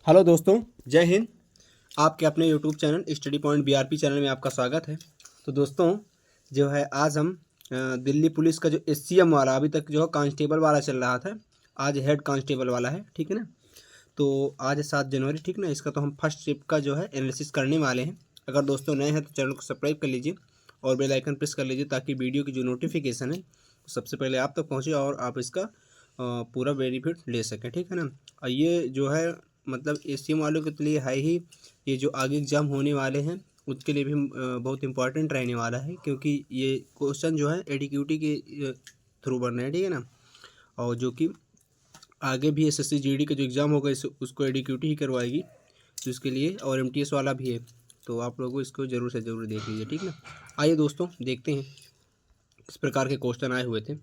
Hello दोस्तों, जय हिंद। आपके अपने YouTube channel study point BRP channel में आपका स्वागत है। तो दोस्तों जो है आज हम दिल्ली पुलिस का जो एससीएम वाला अभी तक जो है कांस्टेबल वाला चल रहा था, आज हेड कांस्टेबल वाला है, ठीक है ना। तो आज है 7 जनवरी, ठीक ना। इसका तो हम फर्स्ट शिफ्ट का जो है एनालिसिस करने वाले हैं। अगर दोस्तों नए हैं तो चैनल को सब्सक्राइब कर लीजिए और बेल आइकन प्रेस कर लीजिए ताकि वीडियो की जो नोटिफिकेशन है सबसे पहले आप तक पहुँचे और आप इसका पूरा बेनिफिट ले सकें, ठीक है ना। और ये जो है मतलब एससीएम वालों के लिए है ही, ये जो आगे एग्ज़ाम होने वाले हैं उसके लिए भी बहुत इंपॉर्टेंट रहने वाला है, क्योंकि ये क्वेश्चन जो है एडीक्यूटी के थ्रू बन रहे हैं, ठीक है ना। और जो कि आगे भी एसएससी जीडी का जो एग्ज़ाम होगा उसको एडीक्यूटी ही करवाएगी, तो इसके लिए और एमटीएस वाला भी है। तो आप लोगों को इसको ज़रूर से ज़रूर देख लीजिए, ठीक ना। आइए दोस्तों देखते हैं किस प्रकार के क्वेश्चन आए हुए थे।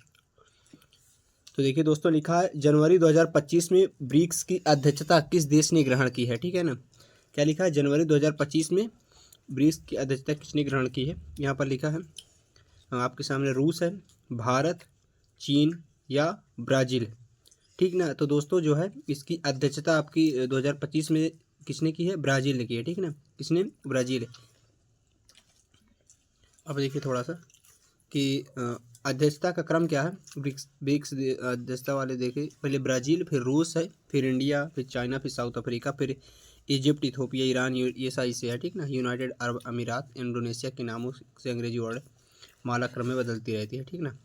तो देखिए दोस्तों, लिखा है जनवरी 2025 में ब्रिक्स की अध्यक्षता किस देश ने ग्रहण की है, ठीक है ना। क्या लिखा है, जनवरी 2025 में ब्रिक्स की अध्यक्षता किसने ग्रहण की है। यहाँ पर लिखा है आपके सामने रूस है, भारत, चीन या ब्राज़ील, ठीक ना। तो दोस्तों जो है इसकी अध्यक्षता आपकी 2025 में किसने की है, ब्राज़ील ने की है, ठीक है ना। किसने, ब्राज़ील। अब देखिए थोड़ा सा कि अध्यक्षता का क्रम क्या है। ब्रिक्स अध्यक्षता वाले देखे, पहले ब्राज़ील, फिर रूस है, फिर इंडिया, फिर चाइना, फिर साउथ अफ्रीका, फिर इजिप्ट, इथोपिया, ईरान, ये सारी से है, ठीक ना। यूनाइटेड अरब अमीरात, इंडोनेशिया के नामों से अंग्रेजी वर्ड माला क्रम में बदलती रहती है, ठीक ना।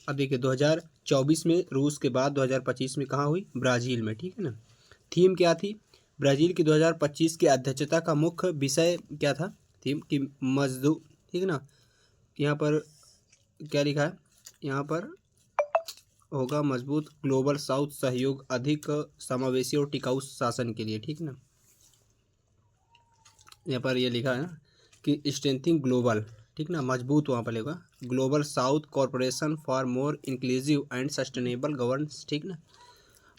अब देखिए 2024 में रूस के बाद 2025 में कहाँ हुई, ब्राज़ील में, ठीक है ना। थीम क्या थी, ब्राज़ील की 2025 की अध्यक्षता का मुख्य विषय क्या था, थीम की मजदूर, ठीक है ना। यहाँ पर क्या लिखा है, यहाँ पर होगा मजबूत ग्लोबल साउथ सहयोग, अधिक समावेशी और टिकाऊ शासन के लिए, ठीक है ना। यहाँ पर ये लिखा है ना कि स्ट्रेंथिंग ग्लोबल, ठीक ना, मजबूत वहाँ पर लेगा global south corporation for more inclusive and sustainable governance, ठीक ना।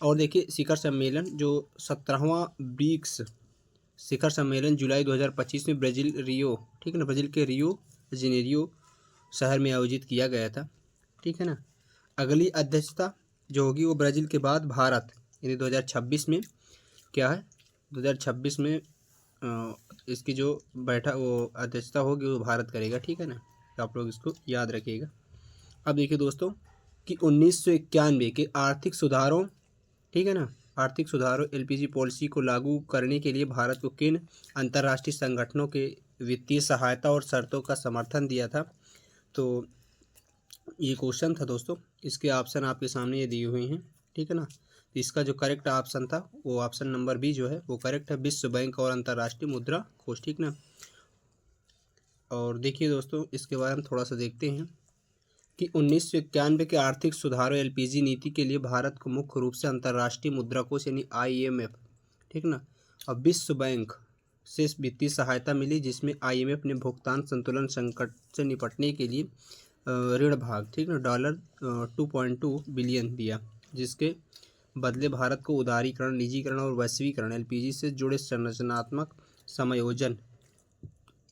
और देखिए शिखर सम्मेलन जो 17वां ब्रिक्स शिखर सम्मेलन जुलाई 2025 में ब्राज़ील रियो, ठीक है ना, ब्राज़ील के रियो जेनेरियो शहर में आयोजित किया गया था, ठीक है ना। अगली अध्यक्षता जो होगी वो ब्राज़ील के बाद भारत, यानी 2026 में क्या है, 2026 में इसकी जो वो अध्यक्षता होगी वो भारत करेगा, ठीक है ना। तो आप लोग इसको याद रखिएगा। अब देखिए दोस्तों कि 1991 के आर्थिक सुधारों, ठीक है ना, आर्थिक सुधारों एलपीजी पॉलिसी को लागू करने के लिए भारत को किन अंतर्राष्ट्रीय संगठनों के वित्तीय सहायता और शर्तों का समर्थन दिया था। तो ये क्वेश्चन था दोस्तों, इसके ऑप्शन आपके सामने ये दिए हुए हैं, ठीक है ना। तो इसका जो करेक्ट ऑप्शन था वो ऑप्शन नंबर बी जो है वो करेक्ट है, विश्व बैंक और अंतर्राष्ट्रीय मुद्रा कोष, ठीक ना। और देखिए दोस्तों इसके बारे में थोड़ा सा देखते हैं कि 1991 के आर्थिक सुधारों एलपीजी नीति के लिए भारत को मुख्य रूप से अंतर्राष्ट्रीय मुद्रा कोष यानी आईएमएफ, ठीक ना, और विश्व बैंक से वित्तीय सहायता मिली, जिसमें आईएमएफ ने भुगतान संतुलन संकट से निपटने के लिए ऋण भाग, ठीक ना, $2.2 बिलियन दिया, जिसके बदले भारत को उदारीकरण, निजीकरण और वैश्वीकरण, एलपीजी से जुड़े संरचनात्मक समायोजन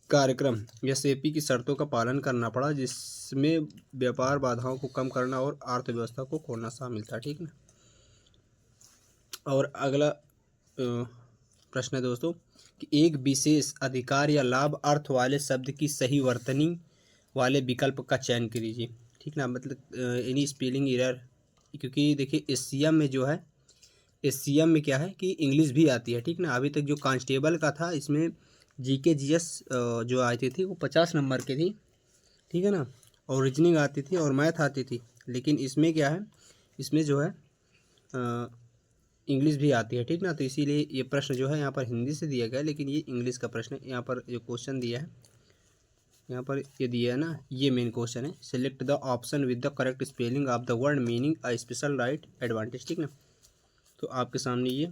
कार्यक्रम या सेपी की शर्तों का पालन करना पड़ा, जिसमें व्यापार बाधाओं को कम करना और अर्थव्यवस्था को खोलना शामिल था, ठीक ना। और अगला प्रश्न है दोस्तों कि एक विशेष अधिकार या लाभ अर्थ वाले शब्द की सही वर्तनी वाले विकल्प का चयन कीजिए, ठीक ना। मतलब एनी स्पेलिंग एरर, क्योंकि देखिए एससीएम में जो है, एससीएम में क्या है कि इंग्लिश भी आती है, ठीक ना। अभी तक जो कांस्टेबल का था इसमें जीके जीएस जो आती थी वो 50 नंबर की थी, ठीक है ना, और रीजनिंग आती थी और मैथ आती थी। लेकिन इसमें क्या है, इसमें जो है इंग्लिश भी आती है, ठीक ना। तो इसीलिए ये प्रश्न जो है यहाँ पर हिंदी से दिया गया, लेकिन ये इंग्लिश का प्रश्न है। यहाँ पर जो क्वेश्चन दिया है, यहाँ पर ये दिया है ना, ये मेन क्वेश्चन है, select the option with the correct spelling of the word meaning a special right advantage, ठीक ना। तो आपके सामने ये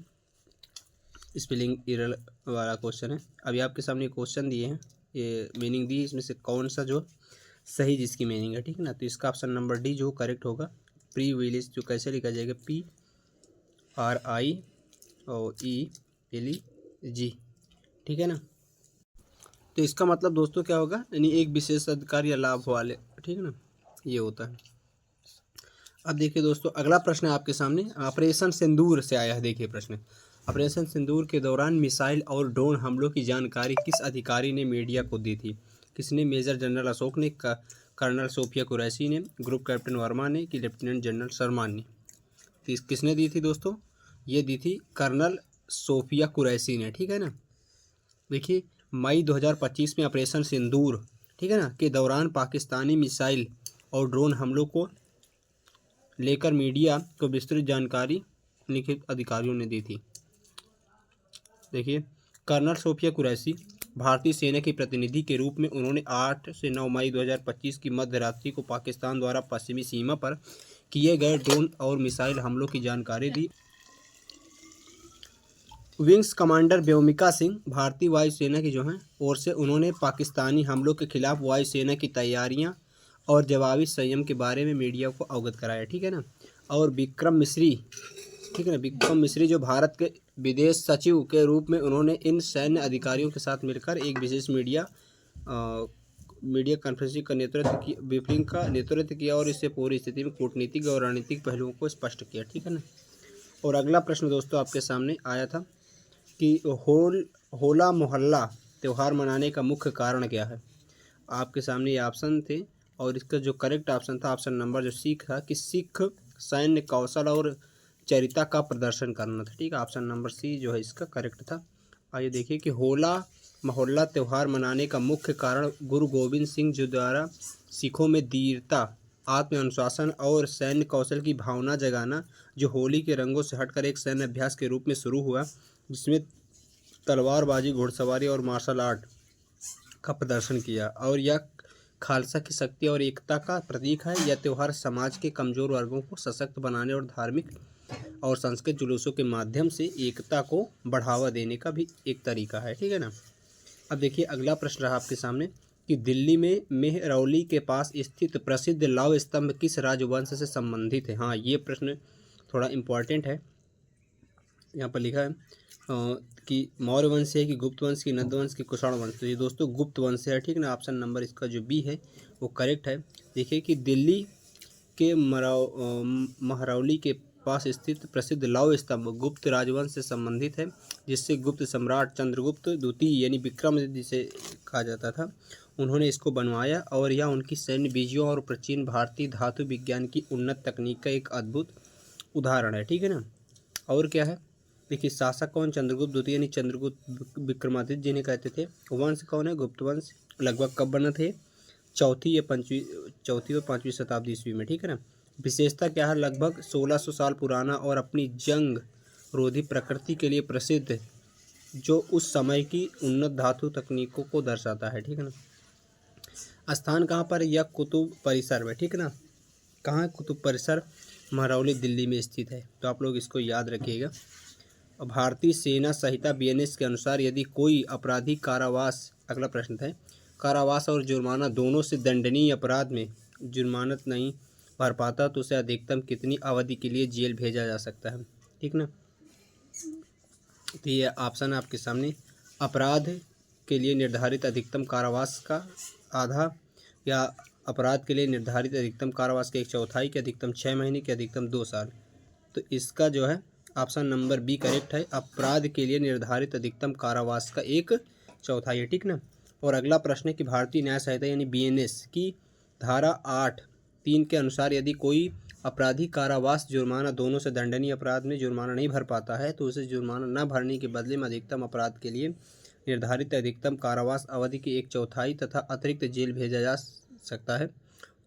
स्पेलिंग एरर वाला क्वेश्चन है। अभी आपके सामने क्वेश्चन दिए हैं, ये मीनिंग दी, इसमें से कौन सा जो सही जिसकी मीनिंग है, ठीक है ना। तो इसका ऑप्शन नंबर डी जो करेक्ट होगा, प्रीविलेज, जो कैसे लिखा जाएगा, PRI और ELEG, ठीक है ना। तो इसका मतलब दोस्तों क्या होगा, यानी एक विशेष अधिकार या लाभ वाले, ठीक है ना, ये होता है। अब देखिए दोस्तों अगला प्रश्न है आपके सामने, ऑपरेशन सिंदूर से आया है। देखिए प्रश्न, ऑपरेशन सिंदूर के दौरान मिसाइल और ड्रोन हमलों की जानकारी किस अधिकारी ने मीडिया को दी थी? किसने? मेजर जनरल अशोक ने, कर्नल सोफिया कुरैशी ने, ग्रुप कैप्टन वर्मा ने, कि लेफ्टिनेंट जनरल शर्मा ने? किसने दी थी दोस्तों? ये दी थी कर्नल सोफिया कुरैशी ने, ठीक है ना। देखिए मई 2025 में ऑपरेशन सिंदूर, ठीक है ना, के दौरान पाकिस्तानी मिसाइल और ड्रोन हमलों को लेकर मीडिया को विस्तृत जानकारी लिखित अधिकारियों ने दी थी। देखिए कर्नल सोफिया कुरैशी भारतीय सेना के प्रतिनिधि के रूप में उन्होंने 8 से 9 मई 2025 की मध्य रात्रि को पाकिस्तान द्वारा पश्चिमी सीमा पर किए गए ड्रोन और मिसाइल हमलों की जानकारी दी। विंग्स कमांडर व्योमिका सिंह भारतीय वायुसेना की जो हैं ओर से उन्होंने पाकिस्तानी हमलों के खिलाफ वायुसेना की तैयारियां और जवाबी संयम के बारे में मीडिया को अवगत कराया, ठीक है ना। और विक्रम मिश्री, ठीक है ना, विक्रम मिश्री जो भारत के विदेश सचिव के रूप में उन्होंने इन सैन्य अधिकारियों के साथ मिलकर एक विशेष मीडिया कॉन्फ्रेंसिंग का नेतृत्व किया, ब्रीफिंग का नेतृत्व किया और इससे पूरी स्थिति में कूटनीतिक और रणनीतिक पहलुओं को स्पष्ट किया, ठीक है ना। और अगला प्रश्न दोस्तों आपके सामने आया था कि होला मोहल्ला त्यौहार मनाने का मुख्य कारण क्या है? आपके सामने ये ऑप्शन थे और इसका जो करेक्ट ऑप्शन था, ऑप्शन नंबर जो सी था, कि सिख सैन्य कौशल और चरिता का प्रदर्शन करना था, ठीक है। ऑप्शन नंबर सी जो है इसका करेक्ट था। आइए देखिए कि होला मोहल्ला त्यौहार मनाने का मुख्य कारण गुरु गोविंद सिंह जी द्वारा सिखों में धीरता, आत्मअनुशासन और सैन्य कौशल की भावना जगाना, जो होली के रंगों से हटकर एक सैन्य अभ्यास के रूप में शुरू हुआ, जिसमें तलवारबाजी, घुड़सवारी और मार्शल आर्ट का प्रदर्शन किया। और यह खालसा की शक्ति और एकता का प्रतीक है। यह त्यौहार समाज के कमज़ोर वर्गों को सशक्त बनाने और धार्मिक और सांस्कृतिक जुलूसों के माध्यम से एकता को बढ़ावा देने का भी एक तरीका है, ठीक है ना। अब देखिए अगला प्रश्न रहा आपके सामने कि दिल्ली में मेहरौली के पास स्थित प्रसिद्ध लौह स्तंभ किस राजवंश से संबंधित है? हाँ, ये प्रश्न थोड़ा इम्पोर्टेंट है। यहाँ पर लिखा है कि मौर्य वंश है कि गुप्त वंश की, नंद वंश की, कुषाण वंश। तो ये दोस्तों गुप्त वंश है, ठीक ना। ऑप्शन नंबर इसका जो बी है वो करेक्ट है। देखिए कि दिल्ली के महरौली के पास स्थित प्रसिद्ध लौह स्तंभ गुप्त राजवंश से संबंधित है, जिससे गुप्त सम्राट चंद्रगुप्त द्वितीय यानी विक्रम जिसे कहा जाता था, उन्होंने इसको बनवाया। और यह उनकी सैन्य विजयों और प्राचीन भारतीय धातु विज्ञान की उन्नत तकनीक का एक अद्भुत उदाहरण है, ठीक है ना। और क्या है, देखिए शासक कौन? चंद्रगुप्त द्वितीय यानी चंद्रगुप्त विक्रमादित्य जिन्हें कहते थे। वंश कौन है? गुप्त वंश। लगभग कब बना थे? चौथी और पाँचवीं शताब्दी ईस्वी में, ठीक है ना। विशेषता क्या है? लगभग 1600 साल पुराना और अपनी जंग रोधी प्रकृति के लिए प्रसिद्ध, जो उस समय की उन्नत धातु तकनीकों को दर्शाता है, ठीक है ना। स्थान कहाँ पर? यह कुतुब परिसर में, ठीक है ना। कहाँ है कुतुब परिसर? महरौली दिल्ली में स्थित है। तो आप लोग इसको याद रखिएगा। भारतीय सेना संहिता बीएनएस के अनुसार यदि कोई अपराधी कारावास, अगला प्रश्न था, कारावास और जुर्माना दोनों से दंडनीय अपराध में जुर्मानत नहीं भर पाता तो उसे अधिकतम कितनी अवधि के लिए जेल भेजा जा सकता है, ठीक ना। तो ये ऑप्शन है आपके सामने। अपराध के लिए निर्धारित अधिकतम कारावास का आधा, या अपराध के लिए निर्धारित अधिकतम कारावास के 1/4 के, अधिकतम 6 महीने के, अधिकतम 2 साल। तो इसका जो है ऑप्शन नंबर बी करेक्ट है। अपराध के लिए निर्धारित अधिकतम कारावास का 1/4 है, ठीक ना। और अगला प्रश्न है कि भारतीय न्याय संहिता यानी बीएनएस की धारा 8(3) के अनुसार यदि कोई अपराधी कारावास जुर्माना दोनों से दंडनीय अपराध में जुर्माना नहीं भर पाता है तो उसे जुर्माना न भरने के बदले में अधिकतम अपराध के लिए निर्धारित अधिकतम कारावास अवधि के 1/4 तथा अतिरिक्त जेल भेजा जा सकता है,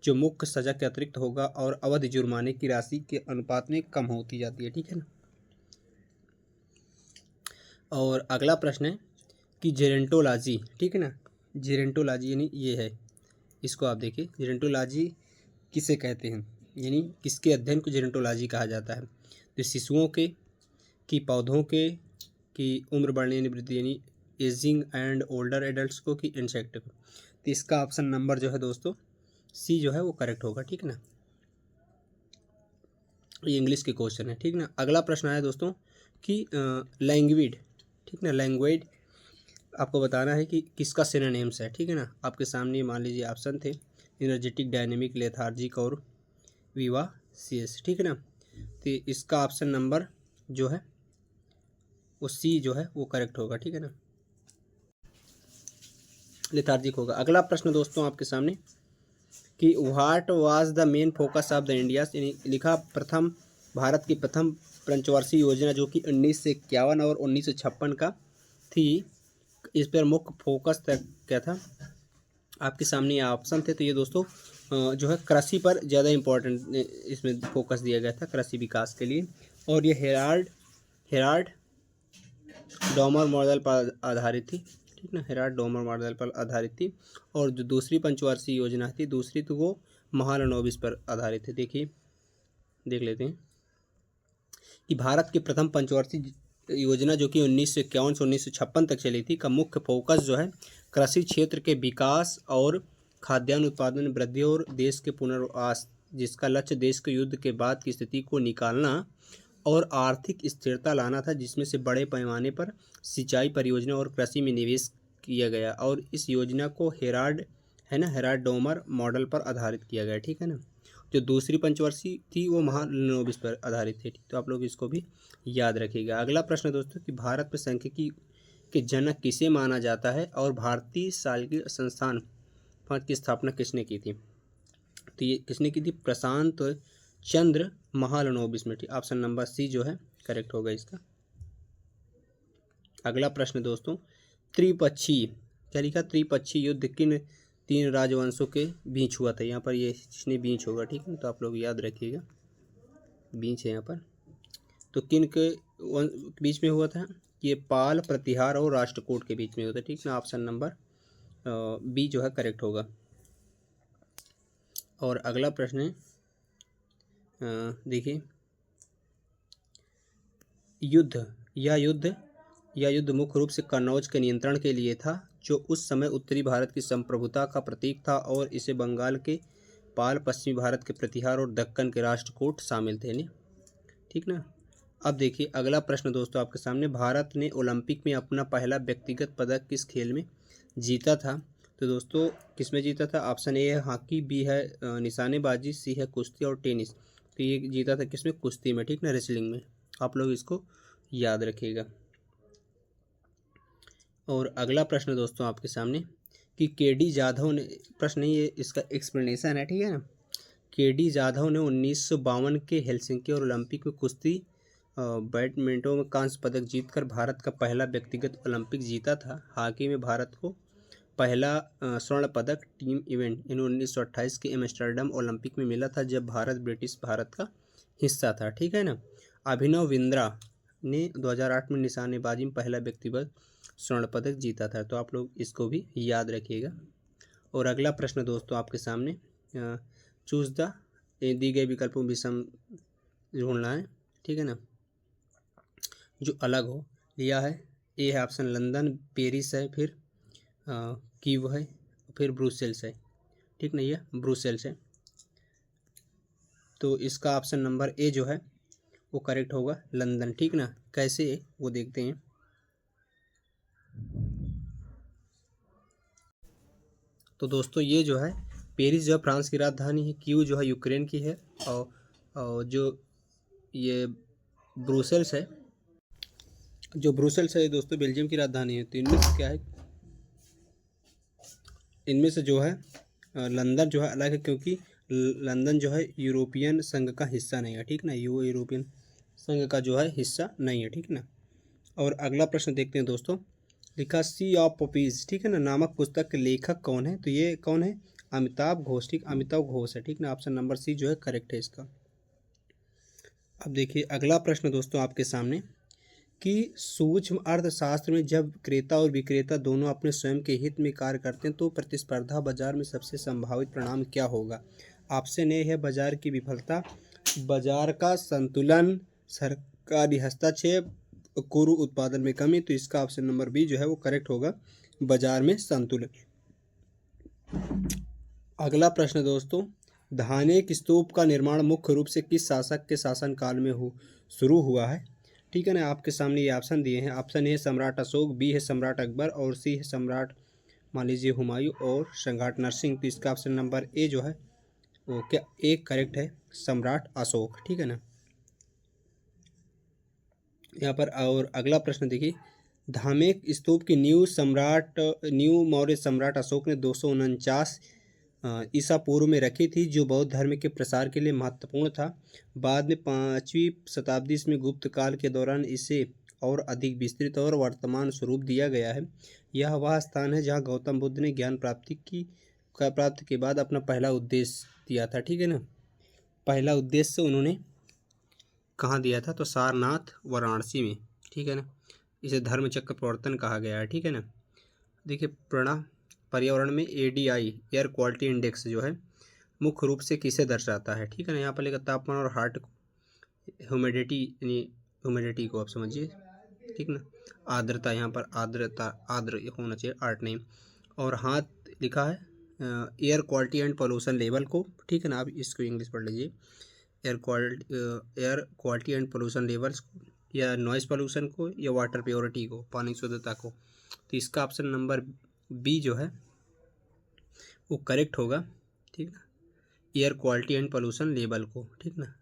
जो मुख्य सजा के अतिरिक्त होगा और अवधि जुर्माने की राशि के अनुपात में कम होती जाती है, ठीक है ना। और अगला प्रश्न है कि जेरेंटोलॉजी, ठीक है ना। जेरेंटोलॉजी यानी ये है, इसको आप देखिए। जेरेंटोलॉजी किसे कहते हैं, यानी किसके अध्ययन को जेरेंटोलॉजी कहा जाता है? तो शिशुओं के, कि पौधों के, कि उम्र बढ़ने यानी वृद्धि यानी एजिंग एंड ओल्डर एडल्ट्स को, कि इंसेक्ट को। तो इसका ऑप्शन नंबर जो है दोस्तों सी जो है वो करेक्ट होगा, ठीक ना। ये इंग्लिश के क्वेश्चन है, ठीक ना। अगला प्रश्न आया दोस्तों कि लैंग्वेज, ठीक ना। लैंग्वेज आपको बताना है कि किसका सिनोनिम्स है, ठीक है ना। आपके सामने मान लीजिए ऑप्शन थे एनर्जेटिक, डायनेमिक, लेथार्जिक और विवासियस, ठीक है ना। तो इसका ऑप्शन नंबर जो है वो सी जो है वो करेक्ट होगा, ठीक है ना, लेथार्जिक होगा। अगला प्रश्न दोस्तों आपके सामने कि what was the main focus of the India, लिखा प्रथम भारत की प्रथम पंचवर्षीय योजना जो कि 1951 और 1956 का थी, इस पर मुख्य फोकस क्या था। आपके सामने ये ऑप्शन थे, तो ये दोस्तों जो है कृषि पर ज़्यादा इम्पोर्टेंट इसमें फोकस दिया गया था, कृषि विकास के लिए। और ये हेराल्ड डोमर मॉडल पर आधारित थी, ठीक ना, हेराल्ड डोमर मॉडल पर आधारित थी। और जो दूसरी पंचवार्षिक योजना थी, दूसरी तो वो महालनोबिस पर आधारित थी। देखिए देख लेते हैं कि भारत की प्रथम पंचवार्षिक योजना जो कि 1951 से 1956 तक चली थी, का मुख्य फोकस जो है कृषि क्षेत्र के विकास और खाद्यान्न उत्पादन में वृद्धि और देश के पुनर्वास, जिसका लक्ष्य देश के युद्ध के बाद की स्थिति को निकालना और आर्थिक स्थिरता लाना था, जिसमें से बड़े पैमाने पर सिंचाई परियोजना और कृषि में निवेश किया गया। और इस योजना को हेराल्ड डोमर मॉडल पर आधारित किया गया, ठीक है ना। जो दूसरी पंचवर्षीय थी वो महालनोबिस पर आधारित थी, तो आप लोग इसको भी याद रखिएगा। अगला प्रश्न दोस्तों कि भारत में सांख्यिकी के जनक किसे माना जाता है और भारतीय सांख्यिकी संस्थान की स्थापना किसने की थी। तो ये किसने की थी, प्रशांत चंद्र महालनोबिस में, ऑप्शन नंबर सी जो है करेक्ट होगा इसका। अगला प्रश्न दोस्तों, त्रिपक्षीय क्या लिखा, त्रिपक्षीय युद्ध किन तीन राजवंशों के बीच हुआ था। यहाँ पर ये इसने बीच होगा, ठीक है, तो आप लोग याद रखिएगा बीच है यहाँ पर। तो किन के बीच में हुआ था, ये पाल, प्रतिहार और राष्ट्रकूट के बीच में होता है, ठीक ना, ऑप्शन नंबर बी जो है करेक्ट होगा। और अगला प्रश्न है, देखिए युद्ध मुख्य रूप से कन्नौज के नियंत्रण के लिए था, जो उस समय उत्तरी भारत की संप्रभुता का प्रतीक था, और इसे बंगाल के पाल, पश्चिमी भारत के प्रतिहार और दक्कन के राष्ट्रकूट शामिल थे नहीं, ठीक ना। अब देखिए अगला प्रश्न दोस्तों आपके सामने, भारत ने ओलंपिक में अपना पहला व्यक्तिगत पदक किस खेल में जीता था। तो दोस्तों किस में जीता था, ऑप्शन ए है हॉकी, बी है निशानेबाजी, सी है कुश्ती और टेनिस। तो ये जीता था किस में, कुश्ती में, ठीक ना, रेसलिंग में। आप लोग इसको याद रखिएगा। और अगला प्रश्न दोस्तों आपके सामने कि के.डी. जाधव ने, प्रश्न नहीं ये इसका एक्सप्लेनेशन है, ठीक है ना। के.डी. जाधव ने 1952 के हेलसिंकी और ओलंपिक में कुश्ती बैडमिंटन में कांस्य पदक जीतकर भारत का पहला व्यक्तिगत ओलंपिक जीता था। हॉकी में भारत को पहला स्वर्ण पदक टीम इवेंट इन 1928 के एम्स्टर्डम ओलंपिक में मिला था, जब भारत ब्रिटिश भारत का हिस्सा था, ठीक है ना। अभिनव बिंद्रा ने 2008 में निशानेबाजी में पहला व्यक्तिगत स्वर्ण पदक जीता था, तो आप लोग इसको भी याद रखिएगा। और अगला प्रश्न दोस्तों आपके सामने, चूज द, दी गए विकल्पों में सम ढूंढना है, ठीक है ना, जो अलग हो। लिया है, ए है ऑप्शन लंदन, पेरिस है, फिर कीव है, फिर ब्रुसेल्स है, ठीक ना, ये ब्रुसेल्स है। तो इसका ऑप्शन नंबर ए जो है वो करेक्ट होगा, लंदन, ठीक ना। कैसे वो देखते हैं। तो दोस्तों ये जो है पेरिस जो है फ्रांस की राजधानी है, कीव जो है यूक्रेन की है, और जो ये ब्रुसेल्स है, जो ब्रुसेल्स है दोस्तों बेल्जियम की राजधानी है। तो इनमें से क्या है, इनमें से जो है लंदन जो है अलग है, क्योंकि लंदन जो है यूरोपियन संघ का हिस्सा नहीं है, ठीक ना, यूरोपियन संघ का जो है हिस्सा नहीं है, ठीक ना। और अगला प्रश्न देखते हैं दोस्तों, लिखा सी ऑफ पपीज, ठीक है ना, नामक पुस्तक के लेखक कौन है। तो ये कौन है, अमिताभ घोष, ठीक, अमिताभ घोष है, ठीक ना, ऑप्शन नंबर सी जो है करेक्ट है इसका। अब देखिए अगला प्रश्न दोस्तों आपके सामने कि सूक्ष्म अर्थशास्त्र में जब क्रेता और विक्रेता दोनों अपने स्वयं के हित में कार्य करते हैं, तो प्रतिस्पर्धा बाजार में सबसे संभावित परिणाम क्या होगा। ऑप्शन ए है बाजार की विफलता, बाजार का संतुलन, सरकारी हस्तक्षेप, कुरु उत्पादन में कमी। तो इसका ऑप्शन नंबर बी जो है वो करेक्ट होगा, बाजार में संतुलन। अगला प्रश्न दोस्तों, धानेक स्तूप का निर्माण मुख्य रूप से किस शासक के शासनकाल में शुरू हुआ है, ठीक है ना। आपके सामने ये ऑप्शन दिए हैं, ऑप्शन ए सम्राट अशोक, बी है सम्राट अकबर, और सी है सम्राट मान लीजिए हुमायूं, और सम्राट नरसिंह। तो इसका ऑप्शन नंबर ए जो है वो क्या एक करेक्ट है, सम्राट अशोक, ठीक है ना। यहाँ पर और अगला प्रश्न देखिए, धामेक स्तूप की नींव मौर्य सम्राट अशोक ने 249 ईसा पूर्व में रखी थी, जो बौद्ध धर्म के प्रसार के लिए महत्वपूर्ण था। बाद में 5वीं शताब्दी में गुप्त काल के दौरान इसे और अधिक विस्तृत और वर्तमान स्वरूप दिया गया है। यह वह स्थान है जहाँ गौतम बुद्ध ने ज्ञान प्राप्ति के बाद अपना पहला उपदेश दिया था। ठीक है ना, पहला उद्देश्य उन्होंने कहाँ दिया था, तो सारनाथ वाराणसी में। ठीक है ना, इसे धर्म चक्र प्रवर्तन कहा गया है। ठीक है ना, देखिए पर्यावरण में ADI एयर क्वालिटी इंडेक्स जो है मुख्य रूप से किसे दर्शाता है। ठीक है ना, यहाँ पर लेकर तापमान और हार्ट ह्यूमिडिटी, यानी ह्यूमिडिटी को आप समझिए। ठीक ना, आर्द्रता, यहाँ पर आर्द्र होना चाहिए, आर्ट नहीं। और हाथ लिखा है air quality and pollution level को। ठीक है ना, आप इसको इंग्लिश पढ़ लीजिए, air quality and pollution levels को, या नॉइज़ पोल्यूशन को, या वाटर प्योरिटी को, पानी की शुद्धता को। तो इसका ऑप्शन नंबर बी जो है वो करेक्ट होगा। ठीक ना, air quality and pollution level को। ठीक ना,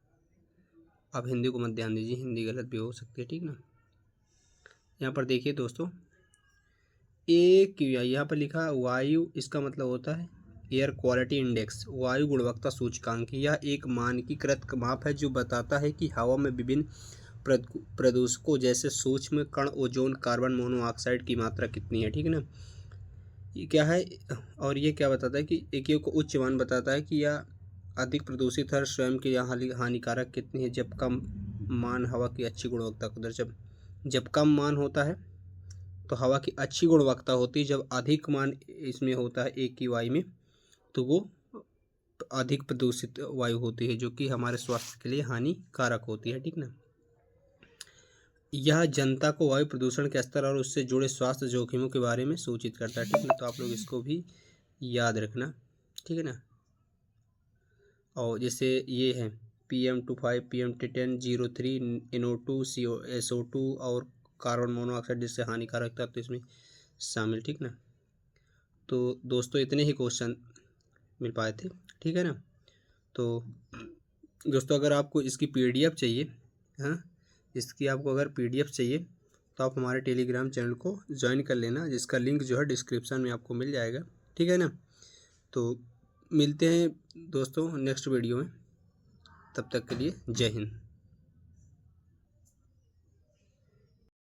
आप हिंदी को मत ध्यान दीजिए, हिंदी गलत भी हो सकती है। ठीक ना, यहाँ पर देखिए दोस्तों, AQI यहाँ पर लिखा वायु, इसका मतलब होता है एयर क्वालिटी इंडेक्स, वायु गुणवत्ता सूचकांक। यह एक मानकीकृत माप है जो बताता है कि हवा में विभिन्न प्रदूषकों जैसे सूक्ष्म कण, ओजोन, कार्बन मोनोऑक्साइड की मात्रा कितनी है। ठीक है ना, ये क्या है, और ये क्या बताता है कि एक को उच्च मान बताता है कि यह अधिक प्रदूषित है, स्वयं के यहाँ हानिकारक कितनी है। जब कम मान हवा की अच्छी गुणवत्ता को दर्शाता, जब कम मान होता है तो हवा की अच्छी गुणवत्ता होती है, जब अधिक मान इसमें होता है AQI में तो वो अधिक प्रदूषित वायु होती है, जो कि हमारे स्वास्थ्य के लिए हानिकारक होती है। ठीक ना, यह जनता को वायु प्रदूषण के स्तर और उससे जुड़े स्वास्थ्य जोखिमों के बारे में सूचित करता है। ठीक ना, तो आप लोग इसको भी याद रखना। ठीक है ना, और जैसे ये है PM2.5, PM10, 03, NO2, SO2 और कार्बन मोनोऑक्साइड जिससे हानिकारक था, तो इसमें शामिल। ठीक ना, तो दोस्तों इतने ही क्वेश्चन मिल पाए थे। ठीक है ना, तो दोस्तों अगर आपको इसकी PDF चाहिए, हाँ, इसकी आपको अगर PDF चाहिए तो आप हमारे टेलीग्राम चैनल को ज्वाइन कर लेना, जिसका लिंक जो है डिस्क्रिप्शन में आपको मिल जाएगा। ठीक है ना, तो मिलते हैं दोस्तों नेक्स्ट वीडियो में, तब तक के लिए जय हिंद।